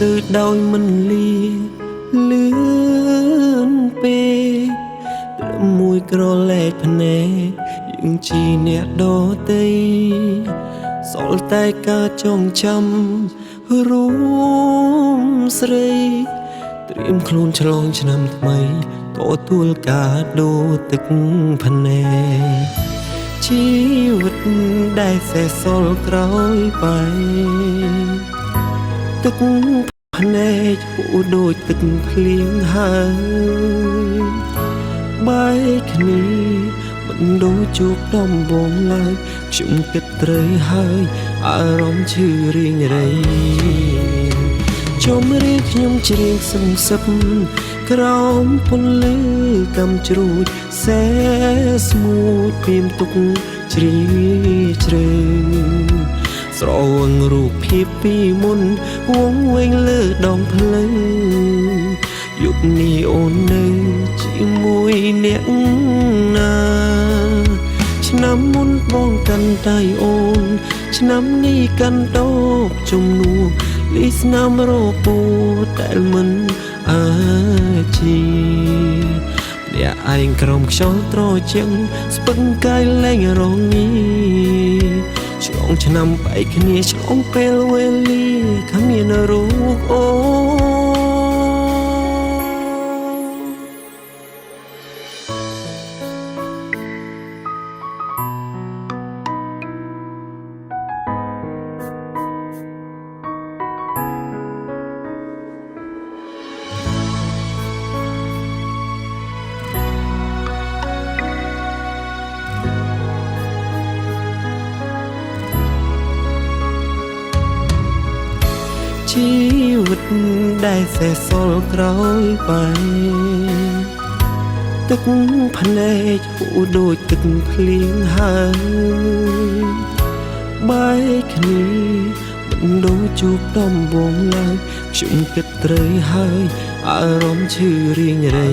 ទៅដោយមិនលីលឿនពេកត្រឹមមួយក្រឡែកភ្នែកយើងជាអ្នកដតីសល់តែការចងចាំរួមស្រីត្រៀមខ្លួនឆ្លងឆ្នាំថ្មីទទួលការដូរទឹកភ្នែកជីវិតដែលសេះសល់ក្រោយបែទឹកភ្នែកហូរដូចទឹកភ្លៀងហើយបែកគ្នាមិនដូចជួបដំបងឡើយខ្ញុំគិតត្រូវហើយអារម្មណ៍ឈឺរៀងរៃចំរៀងខ្ញុំច្រៀងសឹងសឹបក្រោមពន្លឺកំជ្រួចសែស្មូតព្រៀមទុកជ្រាជ្រៅស្រវឹងរូបភាពពីមុនវងវែងលើដងផ្លូវយប់នេះអូននៅជាមួយអ្នកណាឆ្នាំមុនបងកាន់ដៃអូនឆ្នាំនេះកាន់ដបជំនួសលីស្នាមរពោដែលមិនអាចជាអ្នកឯងក្រំខ្យល់ត្រជាក់ស្ពឹងកាយលែងរងងីឆ្លងឆ្នាំបែកគ្នាឆ្លងពេលវេលាគ្មានរូបអូជីវិតដែលសេះសល់ក្រោយបែទឹកភ្នែកហូរដូចទឹកភ្លៀងហើយបែកគ្នាមិនដូចជួបដំបងឡើយខ្ញុំគិតត្រូវហើយអារម្មណ៍ឈឺរៀងរៃ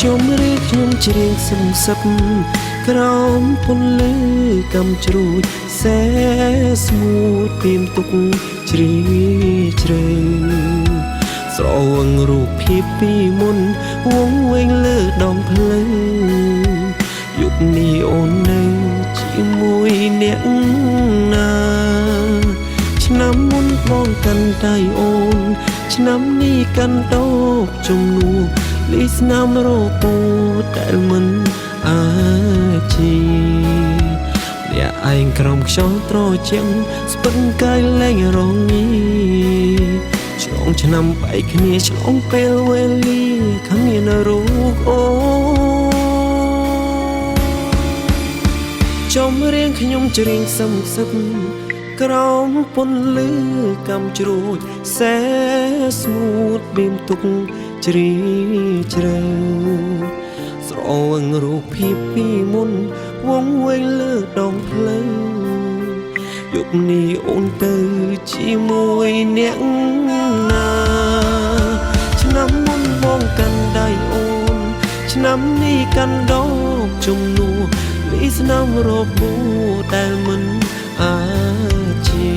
ចំរៀងខ្ញុំច្រៀងសឹងសឹបក្រោមពន្លឺកំជ្រួចសែស្មូតព្រៀមទុកជ្រាជ្រៅស្រវឹងរូបភាពពីមុនវងវែងលើដងផ្លូវយប់នេះអូននៅជាមួយអ្នកណាឆ្នាំមុនបងកាន់ដៃអូនឆ្នាំនេះកាន់ដបជំនួសលីស្នាមរពោដែលមិនអាចជាអ្នកឯងក្រំខ្យល់ត្រជាក់ស្ពឹងកាយលែងរងងីឆ្លងឆ្នាំបែកគ្នាឆ្លងពេលវេលាគ្មានរូបអូចំរៀងខ្ញុំច្រៀងសឹមសឹកក្រោមពន្លឺកំជ្រួចសែស្មូតបៀមទុកជ្រាជ្រៅស្រវឹងរូបភាពពីមុនវងវែងលើដងផ្លូវយប់នេះអូនទៅជាមួយអ្នកណាឆ្នាំមុនបងកាន់ដៃអូនឆ្នាំនេះកាន់ដបជំនួសលីស្នាមរពោដែលមិនអាចជា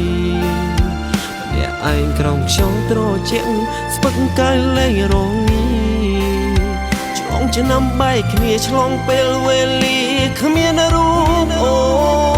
អ្នកឯងក្រំខ្យល់ត្រជាក់ស្ពឹកកាយលែងរងងីឆ្លងឆ្នាំបែកគ្នាឆ្លងពេលវេលាគ្មានរូបអូ